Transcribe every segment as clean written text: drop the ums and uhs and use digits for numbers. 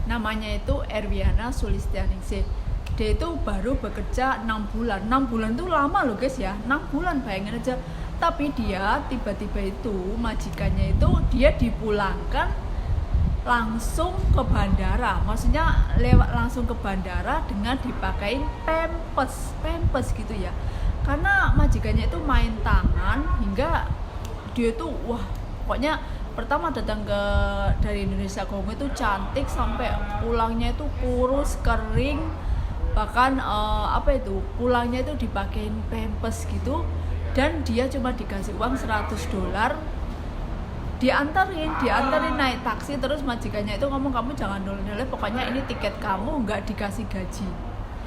Namanya itu Erwiana Sulistianingsih. Dia itu baru bekerja 6 bulan. 6 bulan itu lama loh guys ya, 6 bulan bayangin aja. Tapi dia tiba-tiba itu majikannya itu dia dipulangkan langsung ke bandara, maksudnya lewat langsung ke bandara dengan dipakein pempes gitu ya, karena majikannya itu main tangan hingga dia tuh wah pokoknya pertama datang ke dari Indonesia ke Hongkong itu cantik sampai pulangnya itu kurus kering, bahkan pulangnya itu dipakein pempes gitu, dan dia cuma dikasih uang $100, diantarin naik taksi, terus majikannya itu ngomong kamu jangan noleh-noleh, pokoknya ini tiket kamu, nggak dikasih gaji.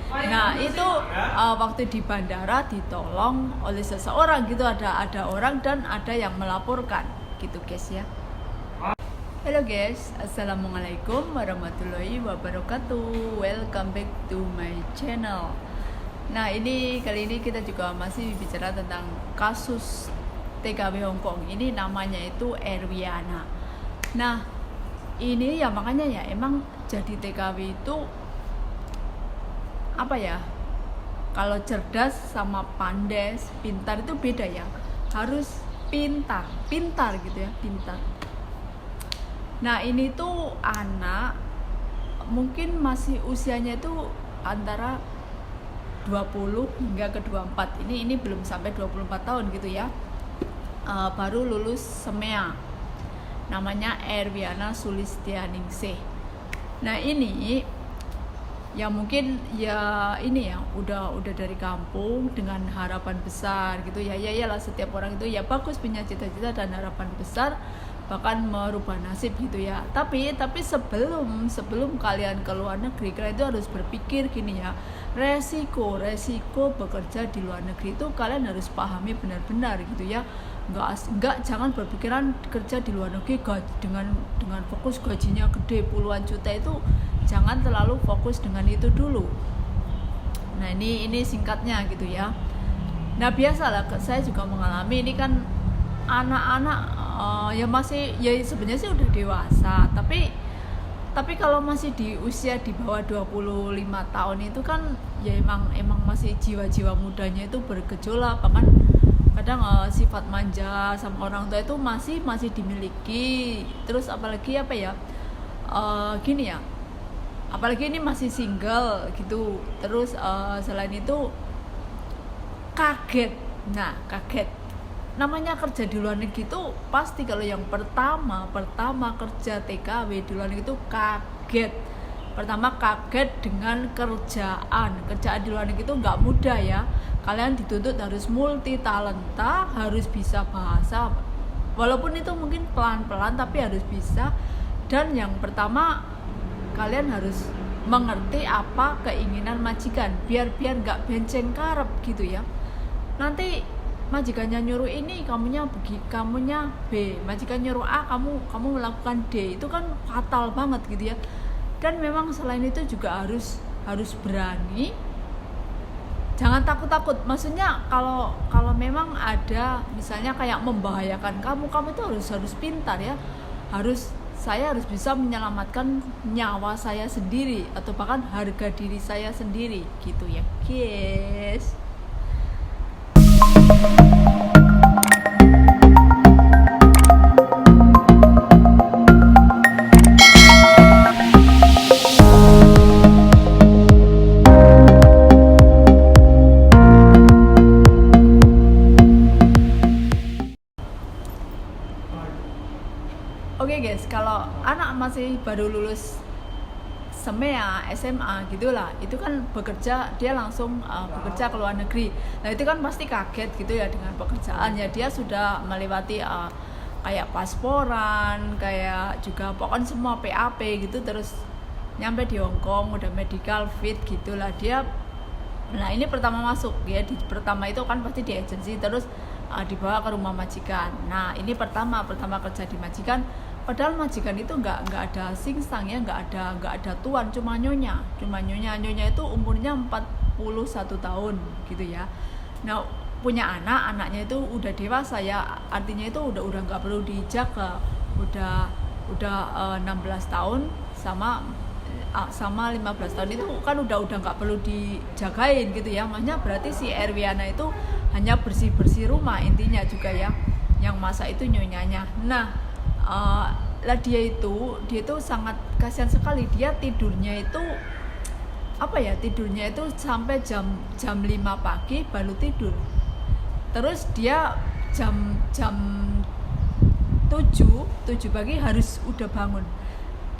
Nah itu waktu di bandara ditolong oleh seseorang gitu, ada orang dan ada yang melaporkan gitu guys ya. Halo guys, assalamualaikum warahmatullahi wabarakatuh, welcome back to my channel. Nah kali ini kita juga masih bicara tentang kasus TKW Hongkong. Ini namanya itu Erwiana. Nah ini ya makanya ya emang jadi TKW itu apa ya, kalau cerdas sama pandai pintar itu beda ya, harus pintar gitu ya, pintar. Nah ini tuh anak mungkin masih usianya itu antara 20 hingga ke 24, ini belum sampai 24 tahun gitu ya. Baru lulus SEMEA, namanya Erwiana Sulistianingsih. Nah ini ya mungkin ya ini ya udah dari kampung dengan harapan besar gitu ya, iyalah setiap orang itu ya bagus punya cita-cita dan harapan besar, bahkan merubah nasib gitu ya. Tapi sebelum kalian ke luar negeri, kalian itu harus berpikir gini ya, resiko bekerja di luar negeri itu kalian harus pahami benar-benar gitu ya. Enggak jangan berpikiran kerja di luar negeri dengan fokus gajinya gede puluhan juta, itu jangan terlalu fokus dengan itu dulu. Nah ini singkatnya gitu ya. Nah biasalah saya juga mengalami ini kan anak-anak ya masih ya sebenarnya sih udah dewasa, tapi kalau masih di usia di bawah 25 tahun itu kan ya emang masih jiwa-jiwa mudanya itu bergejolak, bahkan kadang sifat manja sama orang tua itu masih dimiliki. Terus apalagi gini ya, apalagi ini masih single gitu. Terus selain itu kaget namanya kerja di luar negeri itu pasti kalau yang pertama kerja TKW di luar negeri itu kaget. Pertama kaget dengan kerjaan di luar negeri itu nggak mudah ya. Kalian dituntut harus multi talenta, harus bisa bahasa, walaupun itu mungkin pelan-pelan tapi harus bisa. Dan yang pertama kalian harus mengerti apa keinginan majikan, biar nggak benceng karep gitu ya. Nanti majikannya nyuruh ini, kamunya B, majikan nyuruh A, kamu melakukan D, itu kan fatal banget gitu ya. Dan memang selain itu juga harus berani, jangan takut. Maksudnya kalau memang ada misalnya kayak membahayakan kamu itu harus pintar ya. Saya harus bisa menyelamatkan nyawa saya sendiri atau bahkan harga diri saya sendiri gitu ya guys. Oke guys, kalau anak masih baru lulus SEMEA, SMA gitulah, itu kan bekerja, dia langsung bekerja ke luar negeri. Nah itu kan pasti kaget gitu ya dengan pekerjaan ya. Dia sudah melewati kayak pasporan, kayak juga pokoknya semua PAP gitu, terus nyampe di Hongkong udah medical fit gitulah dia. Nah ini pertama masuk ya, pertama itu kan pasti di agensi, terus dibawa ke rumah majikan. Nah ini pertama kerja di majikan, padahal majikan itu nggak ada singsang ya, nggak ada tuan, cuma nyonya itu umurnya 41 tahun gitu ya. Nah punya anaknya itu udah dewasa ya, artinya itu udah nggak perlu dijaga, udah 16 tahun sama sama 15 tahun itu kan udah nggak perlu dijagain gitu ya. Maksudnya berarti si Erwiana itu hanya bersih-bersih rumah intinya juga ya, yang masak itu nyonyanya. Nah lah dia itu sangat kasihan sekali, dia tidurnya itu tidurnya itu sampai jam 5 pagi baru tidur, terus dia jam 7 pagi harus udah bangun,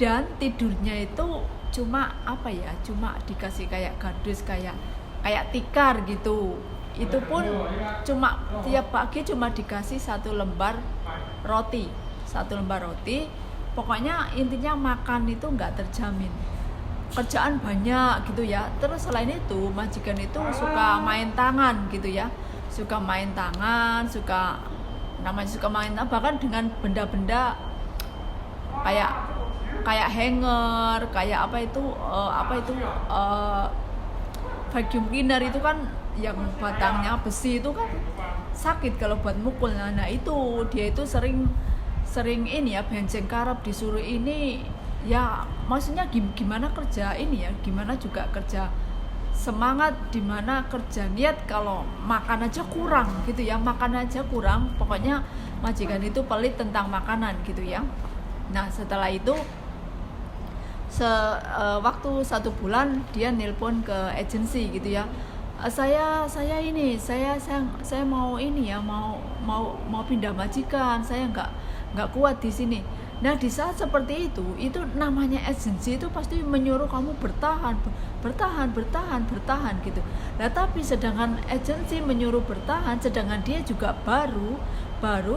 dan tidurnya itu cuma dikasih kayak gardus, kayak tikar gitu. Itu pun cuma tiap pagi cuma dikasih satu lembar roti. Pokoknya intinya makan itu nggak terjamin, kerjaan banyak gitu ya. Terus selain itu majikan itu suka main tangan gitu ya, suka main tangan bahkan dengan benda-benda kayak hanger, kayak vacuum cleaner itu kan yang batangnya besi itu kan sakit kalau buat mukul. Nah itu dia itu sering ini ya, benceng karap, disuruh ini ya, maksudnya gimana kerja ini ya, gimana juga kerja semangat, dimana kerja niat kalau makan aja kurang gitu ya, pokoknya majikan itu pelit tentang makanan gitu ya. Nah setelah itu waktu 1 bulan dia nelpon ke agensi gitu ya, saya mau ini ya, mau pindah majikan, saya nggak kuat di sini. Nah di saat seperti itu namanya agensi itu pasti menyuruh kamu bertahan gitu. Nah tapi sedangkan agensi menyuruh bertahan, sedangkan dia juga baru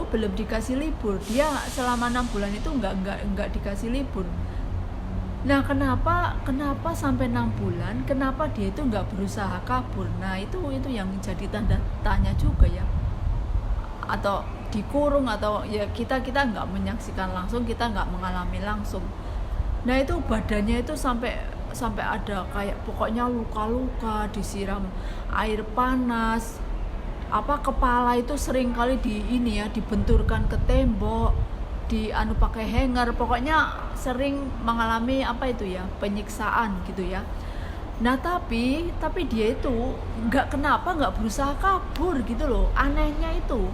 belum dikasih libur, dia selama 6 bulan itu nggak dikasih libur. Nah kenapa sampai 6 bulan, kenapa dia itu nggak berusaha kabur? Nah itu yang jadi tanda tanya juga ya, atau dikurung, atau ya kita nggak menyaksikan langsung, kita nggak mengalami langsung. Nah itu badannya itu sampai ada kayak pokoknya luka-luka, disiram air panas, kepala itu sering kali dibenturkan ke tembok, pakai hanger, pokoknya sering mengalami penyiksaan gitu ya. Nah tapi dia itu nggak berusaha kabur gitu loh. Anehnya itu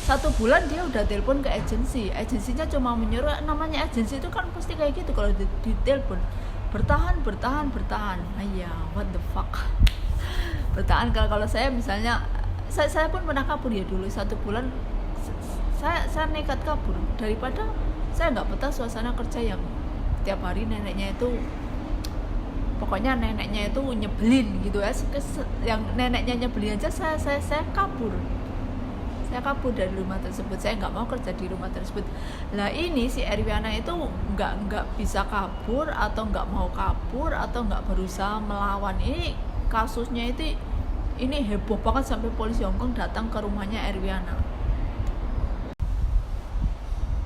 1 bulan dia udah telepon ke agensinya cuma menyuruh, namanya agensi itu kan pasti kayak gitu kalau ditelepon, bertahan. Ya what the fuck, bertahan. Kalau saya misalnya, saya pun pernah kabur ya dulu 1 bulan. Saya nekat kabur daripada saya nggak betah suasana kerja yang tiap hari neneknya itu nyebelin gitu ya. Yang neneknya nyebelin aja saya kabur dari rumah tersebut. Saya nggak mau kerja di rumah tersebut. Lah ini si Erwiana itu nggak bisa kabur, atau nggak mau kabur, atau nggak berusaha melawan. Ini kasusnya ini heboh banget sampai polisi Hongkong datang ke rumahnya Erwiana.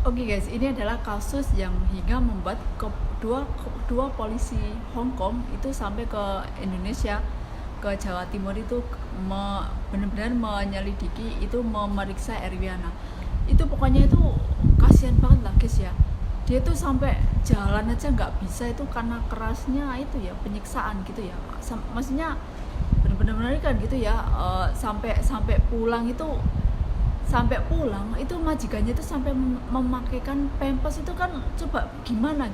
Oke guys, ini adalah kasus yang hingga membuat dua polisi Hong Kong itu sampai ke Indonesia, ke Jawa Timur itu benar-benar menyelidiki, itu memeriksa Erwiana. Itu pokoknya itu kasihan banget lah guys ya. Dia tuh sampai jalan aja nggak bisa, itu karena kerasnya itu ya, penyiksaan gitu ya. Maksudnya benar-benar mengerikan gitu ya. Sampai pulang itu majikannya itu sampai memakaikan pampers. Itu kan coba gimana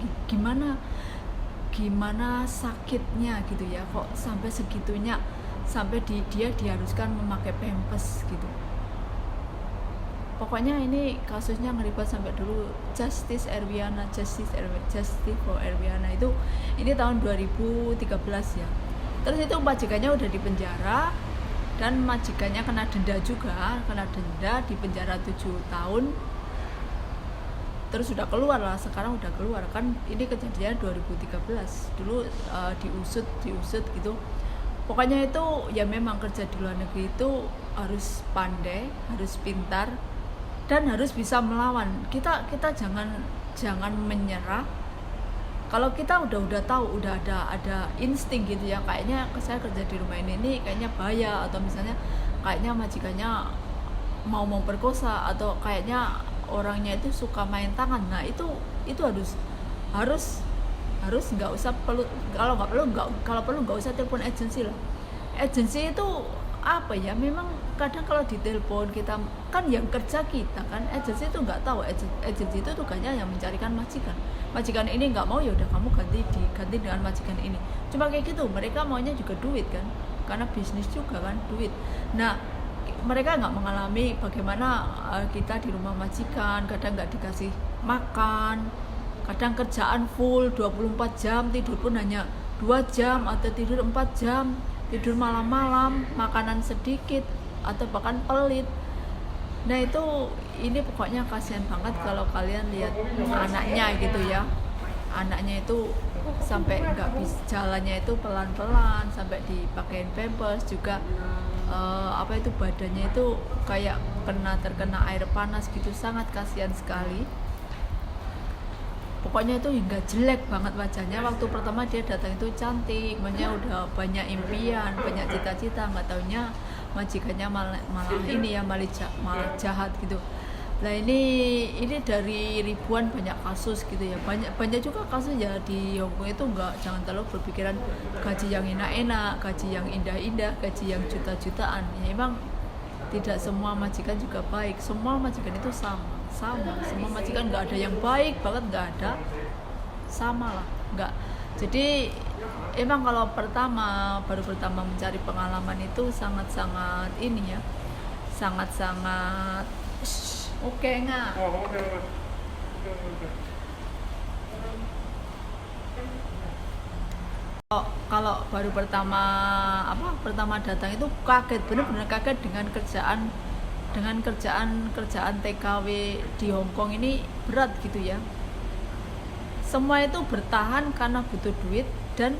sakitnya gitu ya, kok sampai segitunya, sampai dia diharuskan memakai pampers gitu. Pokoknya ini kasusnya ngeri banget. Sampai dulu Justice for Erwiana itu ini tahun 2013 ya. Terus itu majikannya udah di penjara, dan majikannya kena denda di penjara 7 tahun. Terus sudah keluar lah, sekarang udah keluar kan. Ini kejadian 2013 dulu. Diusut gitu. Pokoknya itu ya, memang kerja di luar negeri itu harus pandai, harus pintar, dan harus bisa melawan. Kita jangan menyerah. Kalau kita udah tahu, udah ada insting gitu ya, kayaknya saya kerja di rumah ini kayaknya bahaya, atau misalnya kayaknya majikannya mau memperkosa, atau kayaknya orangnya itu suka main tangan. Nah itu harus harus nggak usah perlu, kalau perlu nggak usah telepon agensi lah. Agensi itu apa ya, memang kadang kalau ditelepon kita kan yang kerja kita kan, agensi itu nggak tahu, agensi itu tugasnya yang mencarikan majikan ini nggak mau, ya udah kamu diganti dengan majikan ini, cuma kayak gitu. Mereka maunya juga duit kan, karena bisnis juga kan, duit. Nah, mereka nggak mengalami bagaimana kita di rumah majikan kadang nggak dikasih makan, kadang kerjaan full 24 jam, tidur pun hanya 2 jam atau tidur 4 jam, tidur malam-malam, makanan sedikit atau bahkan pelit. Nah itu, ini pokoknya kasihan banget kalau kalian lihat anaknya gitu ya, anaknya itu sampai nggak bisa jalannya itu pelan-pelan, sampai dipakein pampers juga, badannya itu kayak terkena air panas gitu, sangat kasihan sekali. Pokoknya itu hingga jelek banget wajahnya. Waktu pertama dia datang itu cantik, makanya udah banyak impian, banyak cita-cita, nggak taunya majikannya malah ini ya, malah jahat gitu. Nah ini dari ribuan banyak kasus gitu ya, banyak juga kasus ya di Hongkong itu. Jangan terlalu berpikiran gaji yang enak-enak, gaji yang indah-indah, gaji yang juta-jutaan. Ya emang tidak semua majikan juga baik, semua majikan itu sama, semua majikan nggak ada yang baik banget, nggak ada, sama lah, nggak. Jadi emang kalau baru pertama mencari pengalaman itu sangat-sangat ini ya, sangat-sangat oke nggak. Kalau baru pertama datang itu kaget, benar-benar kaget dengan kerjaan TKW di Hongkong ini berat gitu ya. Semua itu bertahan karena butuh duit, dan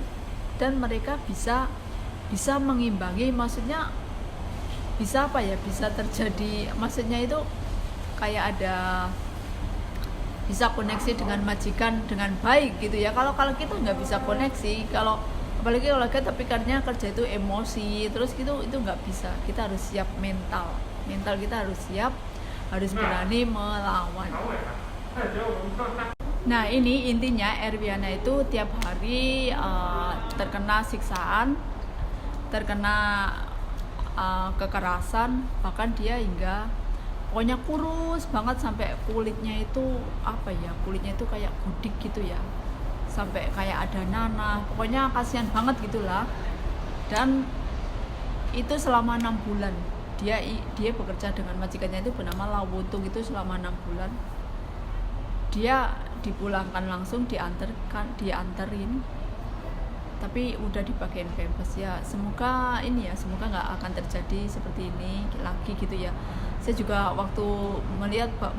mereka bisa mengimbangi, maksudnya bisa bisa terjadi, maksudnya itu kayak ada bisa koneksi dengan majikan dengan baik gitu ya. Kalau kita nggak bisa koneksi, apalagi kalau kita pikirnya kerja itu emosi terus gitu, itu nggak bisa. Kita harus siap mental kita harus siap, harus berani melawan. Nah ini intinya Erwiana itu tiap hari terkena siksaan, terkena kekerasan, bahkan dia hingga pokoknya kurus banget sampai kulitnya itu kayak gudik gitu ya, sampai kayak ada nanah, pokoknya kasihan banget gitulah. Dan itu selama 6 bulan dia bekerja dengan majikannya itu bernama Lawutung, itu selama 6 bulan dia dipulangkan langsung, dianterin, tapi udah dipakein pampers ya. Semoga nggak akan terjadi seperti ini lagi gitu ya. Saya juga waktu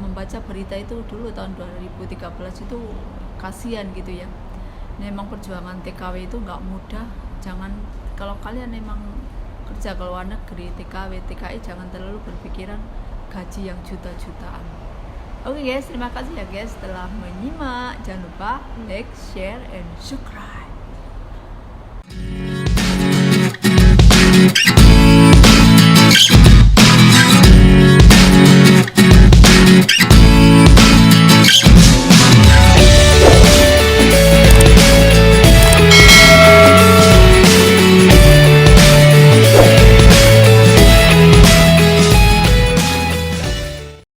membaca berita itu dulu tahun 2013 itu kasihan gitu ya. Memang perjuangan TKW itu nggak mudah. Kalau kalian memang kerja ke luar negeri, TKI, jangan terlalu berpikiran gaji yang juta-jutaan. Oke guys, terima kasih ya guys telah menyimak. Jangan lupa like, share, and subscribe.